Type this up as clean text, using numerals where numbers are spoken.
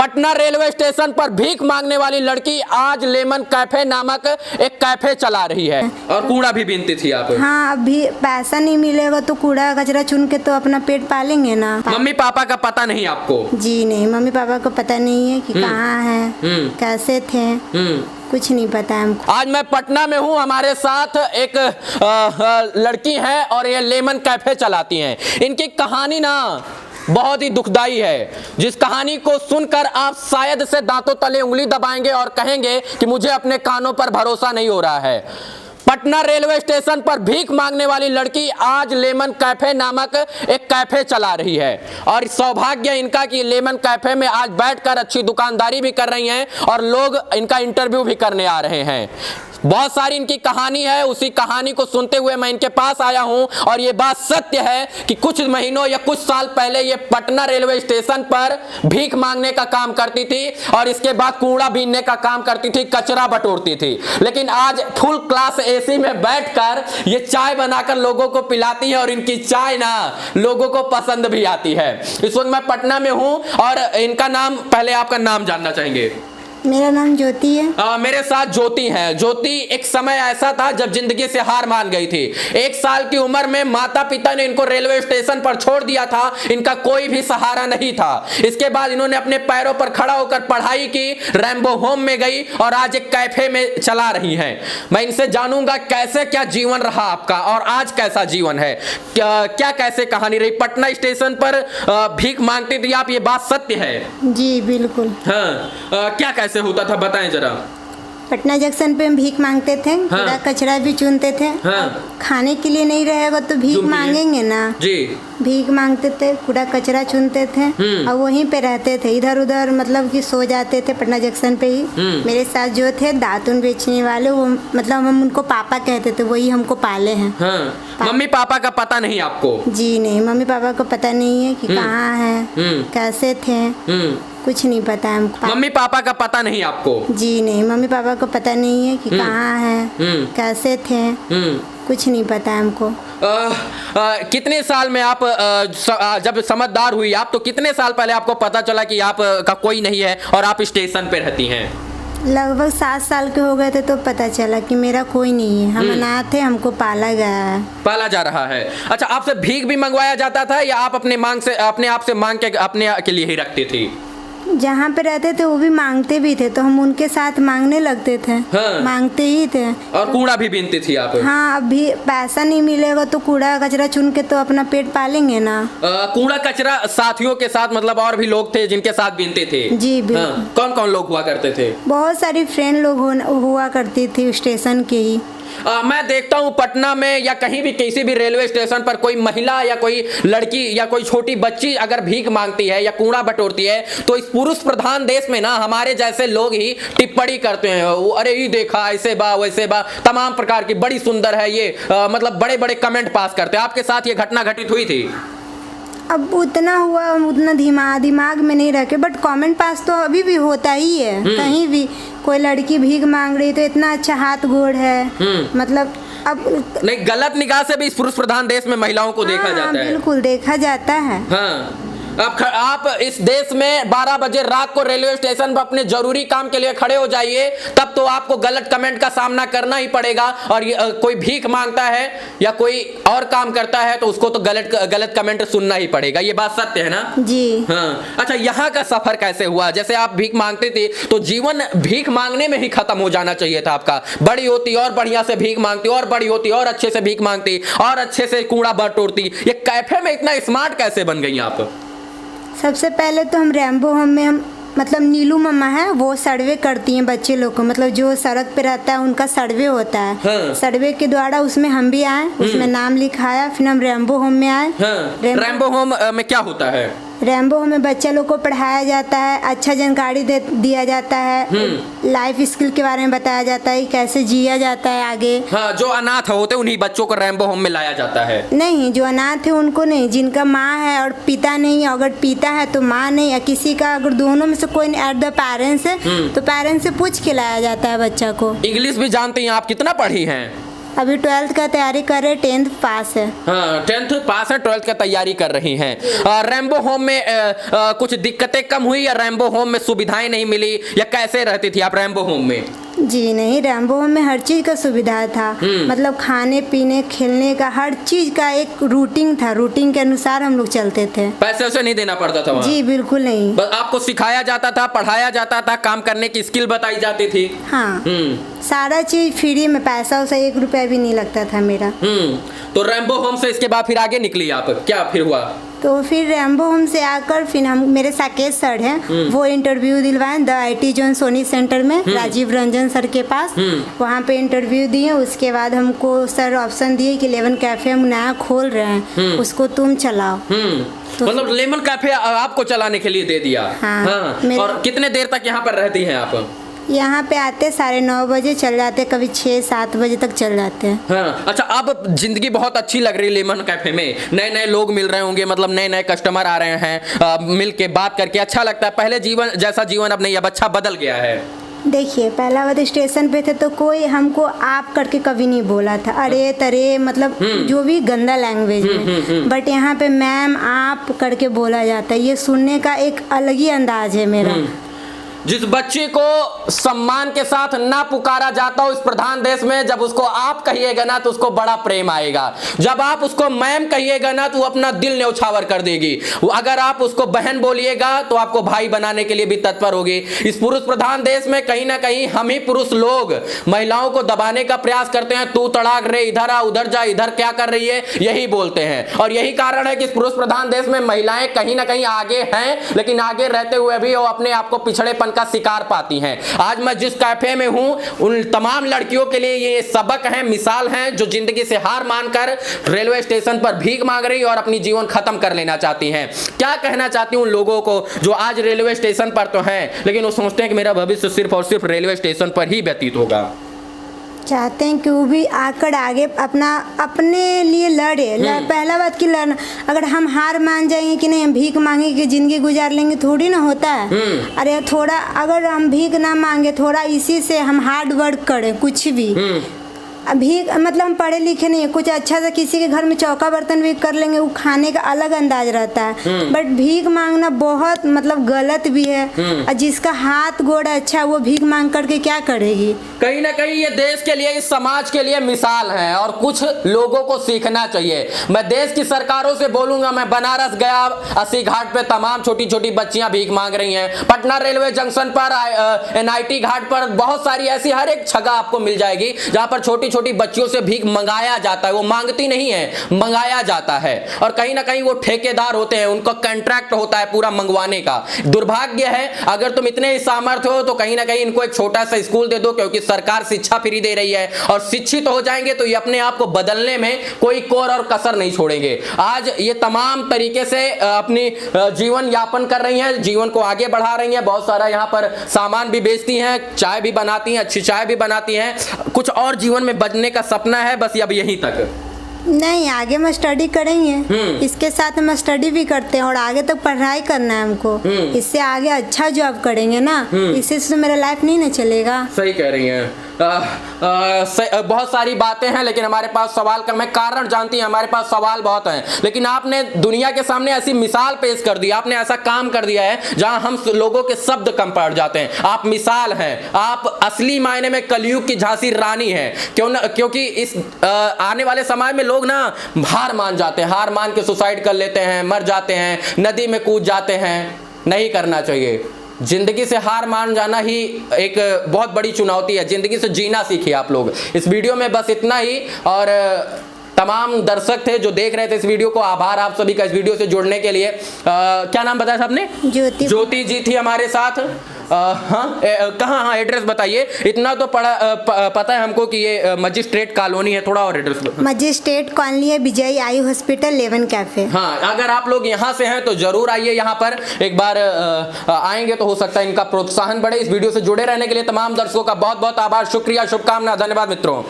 Patna railway station पर भीख मांगने वाली लड़की आज लेमन कैफे नामक एक कैफे चला रही है और कूड़ा भी बीनती थी आप। हाँ, अभी पैसा नहीं मिलेगा तो कूड़ा कचरा चुन के तो अपना पेट पालेंगे ना। मम्मी पापा का पता नहीं आपको? जी नहीं, मम्मी पापा को पता नहीं है कि कहाँ है, कैसे थे, कुछ नहीं पता हमको। आज मैं पटना में हूँ, हमारे साथ एक लड़की है और ये लेमन कैफे चलाती हैं। इनकी कहानी ना बहुत ही दुखदाई है, जिस कहानी को सुनकर आप शायद से दांतों तले उंगली दबाएंगे और कहेंगे कि मुझे अपने कानों पर भरोसा नहीं हो रहा है। पटना रेलवे स्टेशन पर भीख मांगने वाली लड़की आज लेमन कैफे नामक एक कैफे चला रही है और सौभाग्य इनका कि लेमन कैफे में आज बैठकर अच्छी दुकानदारी भी कर रही हैं और लोग इनका इंटरव्यू भी करने आ रहे हैं। बहुत सारी इनकी कहानी है, उसी कहानी को सुनते हुए मैं इनके पास आया हूं और ये बात सत्य है कि कुछ महीनों या कुछ साल पहले ये पटना रेलवे स्टेशन पर भीख मांगने का काम करती थी और इसके बाद कूड़ा बीनने का काम करती थी, कचरा बटोरती थी। लेकिन आज फुल क्लास एसी में बैठकर ये चाय बनाकर लोगों को पिलाती है और इनकी चाय ना लोगों को पसंद भी आती है। इस वक्त मैं पटना में हूं और इनका नाम, पहले आपका नाम जानना चाहेंगे? मेरा नाम ज्योति है। मेरे साथ ज्योति है। ज्योति, एक समय ऐसा था जब जिंदगी से हार मान गई थी। 1 साल की उम्र में माता पिता ने इनको रेलवे स्टेशन पर छोड़ दिया था, इनका कोई भी सहारा नहीं था। इसके बाद इन्होंने अपने पैरों पर खड़ा होकर पढ़ाई की, रैम्बो होम में गई और आज एक कैफे में चला रही हैं। मैं इनसे जानूंगा कैसे क्या जीवन रहा आपका और आज कैसा जीवन है, क्या कैसे कहानी रही। पटना स्टेशन पर भीख मांगती थी आप, ये बात सत्य है? जी बिल्कुल। हाँ, क्या कैसे होता था बताएं जरा। पटना जंक्शन पे हम भीख मांगते थे, कूड़ा कचरा भी चुनते थे। खाने के लिए नहीं रहेगा तो भीख मांगेंगे ना जी। भीख मांगते थे, कूड़ा कचरा चुनते थे और वहीं पे रहते थे। इधर उधर मतलब कि सो जाते थे पटना जंक्शन पे ही। मेरे साथ जो थे दातुन बेचने वाले, वो मतलब हम उनको पापा कहते थे, वही हमको पाले हैं। मम्मी पापा का पता नहीं आपको? जी नहीं, मम्मी पापा को पता नहीं है कि कहाँ है, कैसे थे, कुछ नहीं पता हमको। मम्मी पापा का पता नहीं आपको? जी नहीं, मम्मी पापा को पता नहीं है कि कहाँ है, कैसे थे, कुछ नहीं पता हमको। कितने साल में आप जब समझदार हुई आप, तो कितने साल पहले आपको पता चला कि आप का कोई नहीं है और आप स्टेशन पे रहती हैं? लगभग 7 साल के हो गए थे तो पता चला कि मेरा कोई नहीं है, हम अनाथ थे, हमको पाला गया है, पाला जा रहा है। अच्छा, आपसे भीख भी मंगवाया जाता था या आप अपने आप से मांग के अपने के लिए ही रखती थी? जहाँ पे रहते थे वो भी मांगते भी थे तो हम उनके साथ मांगने लगते थे। मांगते ही थे। और कूड़ा भी बीनती थी आप? हाँ, अभी पैसा नहीं मिलेगा तो कूड़ा कचरा चुन के तो अपना पेट पालेंगे ना। कूड़ा कचरा साथियों के साथ, मतलब और भी लोग थे जिनके साथ बीनते थे? जी बिल्कुल। कौन कौन लोग हुआ करते थे? बहुत सारी फ्रेंड लोग हुआ करती थी स्टेशन के ही। मैं देखता हूँ पटना में या कहीं भी किसी भी रेलवे स्टेशन पर कोई महिला या कोई लड़की या कोई छोटी बच्ची अगर भीख मांगती है या कूड़ा बटोरती है तो इस पुरुष प्रधान देश में ना हमारे जैसे लोग ही टिप्पणी करते हैं, अरे ये देखा ऐसे बा वैसे बा, तमाम प्रकार की, बड़ी सुंदर है ये, मतलब बड़े बड़े कमेंट पास करते हैं। आपके साथ ये घटना घटित हुई थी? अब उतना हुआ, उतना दिमाग में नहीं रखे, बट कमेंट पास तो अभी भी होता ही है। कहीं भी कोई लड़की भीख मांग रही तो इतना अच्छा हाथ गोड़ है, मतलब अब नहीं, गलत निगाह से भी इस पुरुष प्रधान देश में महिलाओं को देखा जाता है। बिल्कुल देखा जाता है। आप इस देश में 12 बजे रात को रेलवे स्टेशन पर अपने जरूरी काम के लिए खड़े हो जाइए, तब तो आपको गलत कमेंट का सामना करना ही पड़ेगा। और कोई भीख मांगता है या कोई और काम करता है तो उसको तो गलत कमेंट सुनना ही पड़ेगा। ये बात सत्य है ना? जी हाँ। अच्छा, यहाँ का सफर कैसे हुआ? जैसे आप भीख मांगते थे तो जीवन भीख मांगने में ही खत्म हो जाना चाहिए था आपका। बड़ी होती और बढ़िया से भीख मांगती, और बड़ी होती और अच्छे से भीख मांगती, और अच्छे से कूड़ा बटोरती। ये कैफे में इतना स्मार्ट कैसे बन गई आप? सबसे पहले तो हम रैम्बो होम में, हम मतलब नीलू मम्मा है, वो सर्वे करती हैं बच्चे लोग को, मतलब जो सड़क पे रहता है उनका सर्वे होता है। सर्वे के द्वारा उसमें हम भी आए, उसमें नाम लिखाया, फिर हम रैम्बो होम में आए। रैम्बो होम में क्या होता है? रैम्बो में बच्चा लोग को पढ़ाया जाता है, अच्छा जानकारी दिया जाता है, लाइफ स्किल के बारे में बताया जाता है, कैसे जिया जाता है आगे। हाँ, जो अनाथ होते उन्हीं बच्चों को रैम्बो होम में लाया जाता है? नहीं, जो अनाथ है उनको नहीं, जिनका माँ है और पिता नहीं, अगर पिता है तो माँ नहीं, या किसी का अगर दोनों में से कोई एट द पेरेंट्स है तो पेरेंट्स से पूछ के लाया जाता है बच्चा को। इंग्लिश भी जानती हैं आप? कितना पढ़ी हैं? अभी 12th का तैयारी कर रहे, 10th पास है। हाँ 10th पास है, 12th का तैयारी कर रही हैं। रैम्बो होम में कुछ दिक्कतें कम हुई या रैम्बो होम में सुविधाएं नहीं मिली या कैसे रहती थी आप रैम्बो होम में? जी नहीं, रैम्बो होम में हर चीज़ का सुविधा था। मतलब खाने पीने खेलने का हर चीज़ का एक रूटीन था, रूटीन के अनुसार हम लोग चलते थे। पैसे वैसे नहीं देना पड़ता था वहाँ? जी बिल्कुल नहीं। बस आपको सिखाया जाता था, पढ़ाया जाता था, काम करने की स्किल बताई जाती थी। हाँ सारा चीज़ फ्री में, पैसा वैसा 1 रुपया भी नहीं लगता था मेरा। तो रैम्बो होम से इसके बाद फिर आगे निकली आप, क्या फिर हुआ? तो फिर रैम्बो होम से आकर फिर हम, मेरे साकेत सर हैं, वो इंटरव्यू दिलवाएं the IT zone Sony centre में, राजीव रंजन सर के पास। वहाँ पे इंटरव्यू दिए, उसके बाद हमको सर ऑप्शन दिए कि लेमन कैफे हम नया खोल रहे हैं, उसको तुम चलाओ। तो मतलब लेमन कैफे आपको चलाने के लिए दे दिया? हाँ। और कितने देर तक यहाँ पर रहती हैं आप? यहाँ पे आते 9:30 बजे चल जाते, कभी 6-7 बजे तक चल जाते हैं। हाँ। अच्छा, अब जिंदगी बहुत अच्छी लग रही है लेमन कैफे में, नए नए लोग मिल रहे होंगे, मतलब नए नए कस्टमर आ रहे हैं, मिल के बात करके अच्छा लगता है। पहले जीवन जैसा जीवन अब नहीं, अब अच्छा बदल गया है। देखिए पहला बात, स्टेशन पे थे तो कोई हमको आप करके कभी नहीं बोला था, अरे तरे मतलब जो भी गंदा लैंग्वेज में। बट यहाँ पे मैम आप करके बोला जाता है, ये सुनने का एक अलग ही अंदाज है मेरा। जिस बच्चे को सम्मान के साथ ना पुकारा जाता हो इस प्रधान देश में, जब उसको आप कहिएगा ना तो उसको बड़ा प्रेम आएगा। जब आप उसको मैम कहिएगा ना तो वो अपना दिल न्यौछावर कर देगी। अगर आप उसको बहन बोलिएगा तो आपको भाई बनाने के लिए भी तत्पर होगी। इस पुरुष प्रधान देश में कहीं ना कहीं हम ही पुरुष लोग महिलाओं को दबाने का प्रयास करते हैं। तू तड़ाक रे, इधर आ, उधर जा, इधर क्या कर रही है, यही बोलते हैं। और यही कारण है कि इस पुरुष प्रधान देश में महिलाएं कहीं ना कहीं आगे हैं, लेकिन आगे रहते हुए भी वो अपने आप को पिछड़ेपन का शिकार पाती हैं। आज मैं जिस कैफे में हूं, उन तमाम लड़कियों के लिए ये सबक है, मिसाल है, जो जिंदगी से हार मानकर रेलवे स्टेशन पर भीख मांग रही और अपनी जीवन खत्म कर लेना चाहती हैं। क्या कहना चाहती हूं उन लोगों को जो आज रेलवे स्टेशन पर तो हैं, लेकिन वो सोचते हैं कि मेरा भविष्य सिर्फ और सिर्फ रेलवे स्टेशन पर ही व्यतीत होगा। चाहते हैं कि वो भी आकर आगे अपने लिए लड़े। पहला बात कि लड़ना, अगर हम हार मान जाएंगे कि नहीं हम भीख मांगे कि जिंदगी गुजार लेंगे, थोड़ी ना होता है। अरे थोड़ा अगर हम भीख ना मांगे, थोड़ा इसी से हम हार्ड वर्क करें, कुछ भी भीख मतलब हम पढ़े लिखे नहीं है, कुछ अच्छा सा किसी के घर में चौका बर्तन भी कर लेंगे, वो खाने का अलग अंदाज रहता है। बट भीख मांगना बहुत मतलब गलत भी है। और जिसका हाथ गोड़ अच्छा वो भीख मांग करके क्या करेगी? कहीं ना कहीं ये देश के लिए, इस समाज के लिए मिसाल है और कुछ लोगों को सीखना चाहिए। मैं देश की सरकारों से बोलूंगा, मैं बनारस गया, 80 घाट पे तमाम छोटी छोटी बच्चियां भीख मांग रही हैं। पटना रेलवे जंक्शन पर NIT घाट पर बहुत सारी ऐसी हर एक जगह आपको मिल जाएगी जहां पर छोटी छोटी बच्चियों से भीख मंगाया जाता है। वो मांगती नहीं है, मंगाया जाता है। और कहीं ना कहीं वो ठेकेदार होते हैं, उनका कॉन्ट्रैक्ट होता है पूरा मंगवाने का। दुर्भाग्य है, अगर तुम इतने ही सामर्थ्य हो तो कहीं ना कहीं इनको एक छोटा सा स्कूल दे दो, क्योंकि सरकार शिक्षा फ्री दे रही है और शिक्षित हो जाएंगे तो ये अपने आप को बदलने में कोई कोर और कसर नहीं छोड़ेंगे। आज ये तमाम तरीके से अपनी जीवन यापन कर रही हैं, जीवन को आगे बढ़ा रही हैं। बहुत सारा यहाँ पर सामान भी बेचती हैं, चाय भी बनाती हैं, अच्छी चाय भी बनाती हैं। कुछ और जीवन में बचने का सपना है, बस अब यहीं तक नहीं, आगे मैं स्टडी करेंगे। इसके साथ हम स्टडी भी करते हैं और आगे तक पढ़ाई करना है हमको। इससे आगे अच्छा जॉब करेंगे ना, इससे तो मेरा लाइफ नहीं ना चलेगा। सही कह रही हैं। बहुत सारी बातें हैं, लेकिन हमारे पास सवाल का, मैं कारण जानती हैं, हमारे पास सवाल बहुत हैं, लेकिन आपने दुनिया के सामने ऐसी मिसाल पेश कर दी, आपने ऐसा काम कर दिया है जहां हम लोगों के शब्द कम पड़ जाते हैं। आप मिसाल हैं, आप असली मायने में कलयुग की झांसी रानी हैं। क्योंकि इस आने वाले समय में लोग ना हार मान जाते हैं, हार मान के सुसाइड कर लेते हैं, मर जाते हैं, नदी में कूद जाते हैं। नहीं करना चाहिए। जिंदगी से हार मान जाना ही एक बहुत बड़ी चुनौती है। जिंदगी से जीना सीखिए आप लोग। इस वीडियो में बस इतना ही। और तमाम दर्शक थे जो देख रहे थे इस वीडियो को, आभार आप सभी का इस वीडियो से जुड़ने के लिए। क्या नाम बताया था आपने? ज्योति जी थी हमारे साथ। कहाँ एड्रेस बताइए। इतना तो पता है हमको कि ये मजिस्ट्रेट कॉलोनी है, थोड़ा और एड्रेस बताइए। मजिस्ट्रेट कॉलोनी है, विजय आई हॉस्पिटल, लेमन कैफे। हाँ, अगर आप लोग यहाँ से हैं तो जरूर आइए यहाँ पर एक बार। आएंगे तो हो सकता है इनका प्रोत्साहन बढ़े। इस वीडियो से जुड़े रहने के लिए तमाम दर्शकों का बहुत बहुत आभार, शुक्रिया, शुभकामना, धन्यवाद मित्रों।